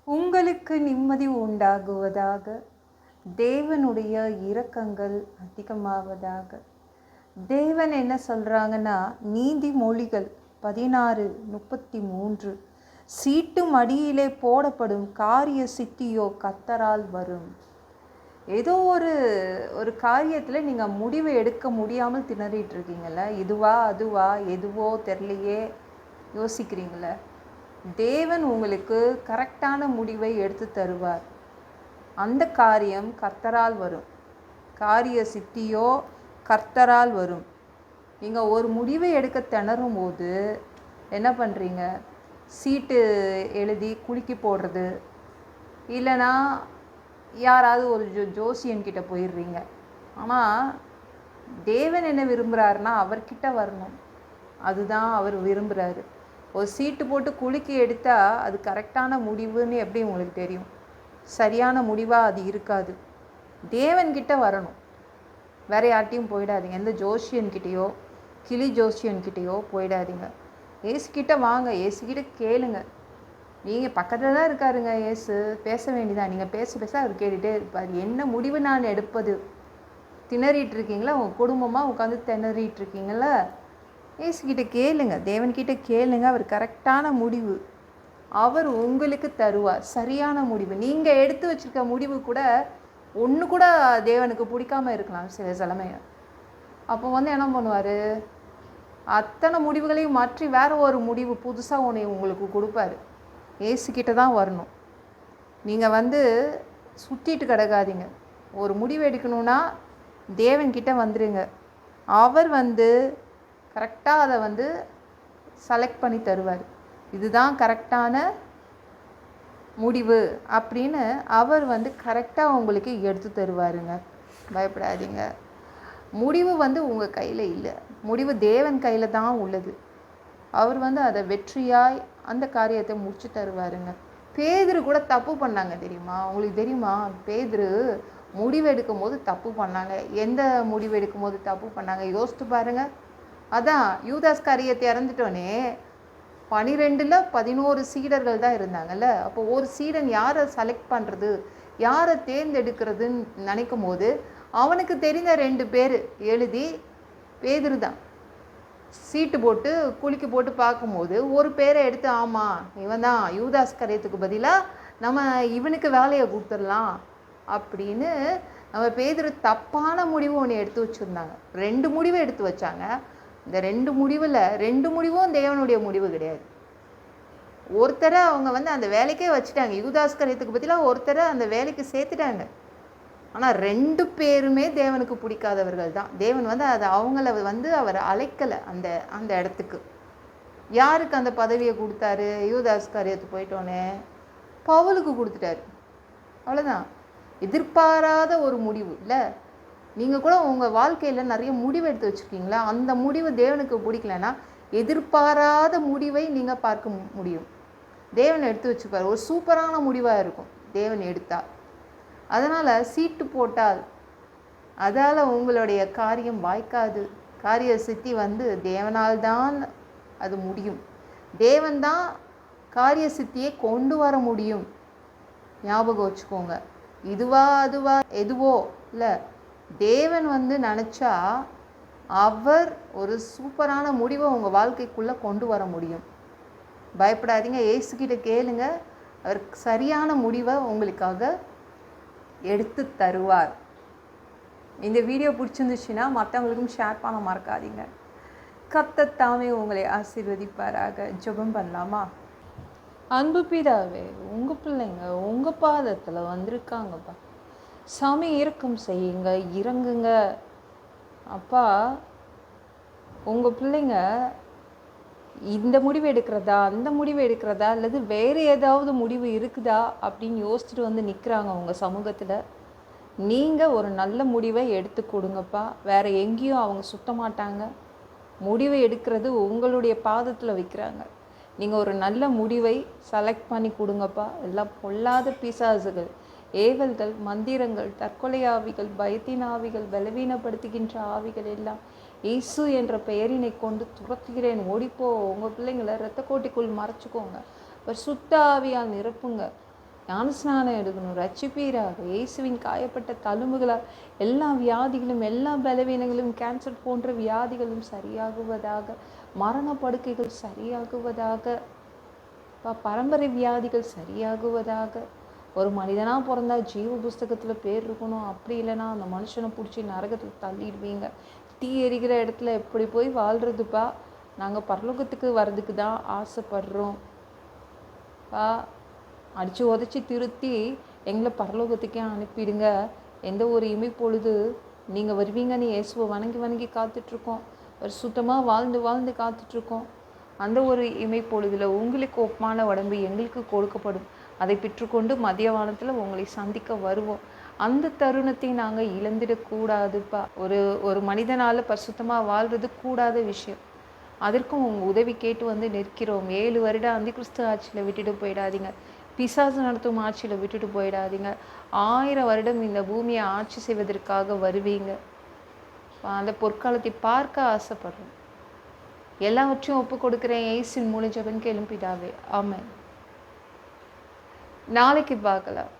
உங்களுக்கு நிம்மதி உண்டாகுவதாக. தேவனுடைய இரக்கங்கள் அதிகமாவதாக. தேவன் என்ன சொல்கிறாங்கன்னா, நீதிமொழிகள் 16:33, சீட்டு மடியிலே போடப்படும் காரிய சித்தியோ கர்த்தரால் வரும். ஏதோ ஒரு காரியத்தில் நீங்கள் முடிவு எடுக்க முடியாமல் திணறிட்டு இருக்கீங்கள, இதுவா அதுவா எதுவோ தெரியலையே யோசிக்கிறீங்கள, தேவன் உங்களுக்கு கரெக்டான முடிவை எடுத்து தருவார். அந்த காரியம் கர்த்தரால் வரும். காரிய சித்தியோ கர்த்தரால் வரும். நீங்கள் ஒரு முடிவை எடுக்க திணறும் போது என்ன பண்ணுறீங்க? சீட்டு எழுதி குலுக்கி போடுறது, இல்லைனா யாராவது ஒரு ஜோசியன்கிட்ட போயிடுறீங்க. ஆனால் தேவன் என்ன விரும்புகிறாருன்னா, அவர்கிட்ட வரணும். அதுதான் அவர் விரும்புகிறாரு. ஒரு சீட்டு போட்டு குலுக்கி எடுத்தால் அது கரெக்டான முடிவுன்னு எப்படி உங்களுக்கு தெரியும்? சரியான முடிவாக அது இருக்காது. தேவன்கிட்ட வரணும். வேறு யார்ட்டையும் போயிடாதீங்க. எந்த ஜோசியன்கிட்டேயோ கிளி ஜோசியன்கிட்டேயோ போயிடாதீங்க. ஏசுக்கிட்ட வாங்க, ஏசுக்கிட்ட கேளுங்க. நீங்கள் பக்கத்தில் தான் இருக்காருங்க ஏசு, பேச வேண்டியதான். நீங்கள் பேச பேச அவர் கேட்டுகிட்டே இருப்பார். என்ன முடிவு நான் எடுப்பது? திணறிட்டு இருக்கீங்களா? உங்கள் குடும்பமாக உட்காந்து திணறிட்டு இருக்கீங்களா? ஏசுக்கிட்ட கேளுங்க, தேவன்கிட்ட கேளுங்க. அவர் கரெக்டான முடிவு அவர் உங்களுக்கு தருவார். சரியான முடிவு. நீங்கள் எடுத்து வச்சுருக்க முடிவு கூட ஒன்று கூட தேவனுக்கு பிடிக்காமல் இருக்கலாம் சில சமயம். அப்போ என்ன பண்ணுவார்? அத்தனை முடிவுகளையும் மாற்றி வேறு ஒரு முடிவு புதுசாக உங்களுக்கு கொடுப்பாரு. ஏசுக்கிட்ட தான் வரணும். நீங்கள் சுற்றிட்டு கிடக்காதீங்க. ஒரு முடிவு எடுக்கணுன்னா தேவன்கிட்ட வந்துடுங்க. அவர் கரெக்டாக அதை செலக்ட் பண்ணி தருவார். இதுதான் கரெக்டான முடிவு அப்படின்னு அவர் கரெக்டாக உங்களுக்கு எடுத்து தருவாருங்க. பயப்படாதீங்க. முடிவு உங்கள் கையில் இல்லை. முடிவு தேவன் கையில் தான் உள்ளது. அவர் அதை வெற்றியாய் அந்த காரியத்தை முடிச்சு தருவாருங்க. பேதுரு கூட தப்பு பண்ணாங்க தெரியுமா? உங்களுக்கு தெரியுமா? பேதுரு முடிவு எடுக்கும் போது தப்பு பண்ணாங்க. எந்த முடிவு எடுக்கும் போது தப்பு பண்ணாங்க யோசித்து பாருங்கள். அதான் யூதாஸ் காரியத்தை இறந்துட்டோன்னே 12ல் 11 சீடர்கள் தான் இருந்தாங்கல்ல. அப்போ ஒரு சீடன் யாரை செலக்ட் பண்ணுறது, யாரை தேர்ந்தெடுக்கிறதுன்னு நினைக்கும் போது அவனுக்கு தெரிந்த 2 பேர் எழுதி பேதுரு தான். சீட்டு போட்டு குலுக்கி போட்டு பார்க்கும்போது ஒரு பேரை எடுத்து, ஆமாம் இவன் தான், யூதாஸ் காரியத்துக்கு பதிலாக நம்ம இவனுக்கு வேலையை கொடுத்துடலாம் அப்படின்னு நம்ம பேதுரு தப்பான முடிவு ஒன்று எடுத்து வச்சுருந்தாங்க. 2 முடிவை எடுத்து வச்சாங்க. இந்த 2 முடிவில் 2 முடிவும் தேவனுடைய முடிவு கிடையாது. ஒருத்தரை அவங்க அந்த வேலைக்கே வச்சுட்டாங்க. யூதாஸ் காரியத்துக்கு பதிலாக ஒருத்தரை அந்த வேலைக்கு சேர்த்துட்டாங்க. ஆனால் 2 பேருமே தேவனுக்கு பிடிக்காதவர்கள் தான். தேவன் அதை அவங்கள அவர் அழைக்கலை அந்த இடத்துக்கு. யாருக்கு அந்த பதவியை கொடுத்தாரு? யூதாஸ் காரியத்துக்கு போயிட்டோன்னே பவுலுக்கு கொடுத்துட்டாரு. அவ்வளோதான். எதிர்பாராத ஒரு முடிவு இல்லை. நீங்கள் கூட உங்கள் வாழ்க்கையில் நிறைய முடிவு எடுத்து வச்சுருக்கீங்களா? அந்த முடிவு தேவனுக்கு பிடிக்கலன்னா எதிர்பாராத முடிவை நீங்கள் பார்க்க முடியும். தேவன் எடுத்து வச்சுப்பார். ஒரு சூப்பரான முடிவாக இருக்கும் தேவன் எடுத்தால். அதனால் சீட்டு போட்டால் அதால் உங்களுடைய காரியம் வாய்க்காது. காரிய சித்தி தேவனால் தான் அது முடியும். தேவன் தான் காரிய சித்தியை கொண்டு வர முடியும். ஞாபகம் வச்சுக்கோங்க. இதுவா அதுவா எதுவோ இல்லை. தேவன் நினச்சா அவர் ஒரு சூப்பரான முடிவை உங்கள் வாழ்க்கைக்குள்ளே கொண்டு வர முடியும். பயப்படாதீங்க. ஏசுக்கிட்ட கேளுங்க. அவர் சரியான முடிவை உங்களுக்காக எடுத்து தருவார். இந்த வீடியோ பிடிச்சிருந்துச்சுன்னா மற்றவங்களுக்கும் ஷேர் பண்ண மறக்காதீங்க. கர்த்தர் தாமே உங்களை ஆசீர்வதிப்பாராக. ஜெபம் பண்ணலாமா? அன்பு பிதாவே, உங்கள் பிள்ளைங்க உங்கள் பாதத்தில் வந்திருக்காங்கப்பா. சாமி இரக்கம் செய்யுங்க, இறங்குங்க அப்பா. உங்கள் பிள்ளைங்க இந்த முடிவு எடுக்கிறதா, அந்த முடிவு எடுக்கிறதா, அல்லது வேறு ஏதாவது முடிவு இருக்குதா அப்படின்னு யோசிச்சுட்டு நிற்கிறாங்க உங்கள் சமூகத்தில். நீங்கள் ஒரு நல்ல முடிவை எடுத்து கொடுங்கப்பா. வேறு எங்கேயும் அவங்க சுத்த மாட்டாங்க. முடிவை எடுக்கிறது உங்களுடைய பாதத்தில் வைக்கிறாங்க. நீங்கள் ஒரு நல்ல முடிவை செலக்ட் பண்ணி கொடுங்கப்பா. எல்லாம் பொல்லாத பிசாசுகள், ஏவல்கள், மந்திரங்கள், தற்கொலை ஆவிகள், பயத்தின் ஆவிகள், பலவீனப்படுத்துகின்ற ஆவிகள் எல்லாம் இயேசு என்ற பெயரினை கொண்டு துரத்துகிறேன். ஓடிப்போ. உங்கள் பிள்ளைங்களை இரத்த கோட்டிக்குள் மறைச்சிக்கோங்க. சுத்த ஆவியால் நிரப்புங்க. ஞானஸ்நானம் எடுக்கணும். ரட்சிப்பீராக. இயேசுவின் காயப்பட்ட தழும்புகளால் எல்லா வியாதிகளும், எல்லா பலவீனங்களும், கேன்சர் போன்ற வியாதிகளும் சரியாகுவதாக, மரண படுக்கைகள் சரியாகுவதாக, பரம்பரை வியாதிகள் சரியாகுவதாக. ஒரு மனிதனாக பிறந்தா ஜீவ புஸ்தகத்தில் பேர் இருக்கணும். அப்படி இல்லைன்னா அந்த மனுஷனை பிடிச்சி நரகத்தில் தள்ளிடுவீங்க. தீ எரிகிற இடத்துல எப்படி போய் வாழ்கிறதுப்பா? நாங்கள் பரலோகத்துக்கு வர்றதுக்கு தான் ஆசைப்படுறோம் பா. அடித்து உதச்சி திருத்தி எங்களை பரலோகத்துக்கே அனுப்பிடுங்க. எந்த ஒரு இமைப்பொழுது நீங்கள் வருவீங்கன்னு இயேசுவை வணங்கி வணங்கி காத்துட்ருக்கோம். ஒரு சுத்தமாக வாழ்ந்து வாழ்ந்து காத்துட்ருக்கோம். அந்த ஒரு இமைப்பொழுதில் உங்களுக்கு ஒப்பான உடம்பு எங்களுக்கு கொடுக்கப்படும். அதை பெற்றுக்கொண்டு மதிய வானத்தில் உங்களை சந்திக்க வருவோம். அந்த தருணத்தை நாங்கள் இழந்துடக்கூடாதுப்பா. ஒரு மனிதனால் பரிசுத்தமாக வாழ்கிறது கூடாத விஷயம். அதற்கும் உங்கள் உதவி கேட்டு வந்து நிற்கிறோம். 7 வருடம் அந்த கிறிஸ்து ஆட்சியில் விட்டுட்டு போயிடாதீங்க. பிசாசு நடத்தும் ஆட்சியில் விட்டுட்டு போயிடாதீங்க. 1000 வருடம் இந்த பூமியை ஆட்சி செய்வதற்காக வருவீங்க. அந்த பொற்காலத்தை பார்க்க ஆசைப்படுறோம். எல்லாவற்றையும் ஒப்பு கொடுக்குறேன். இயேசுவின் மூலம் ஜெபம் கேளும் பிதாவே. ஆமென். நாளைக்கு பார்க்கலாம்.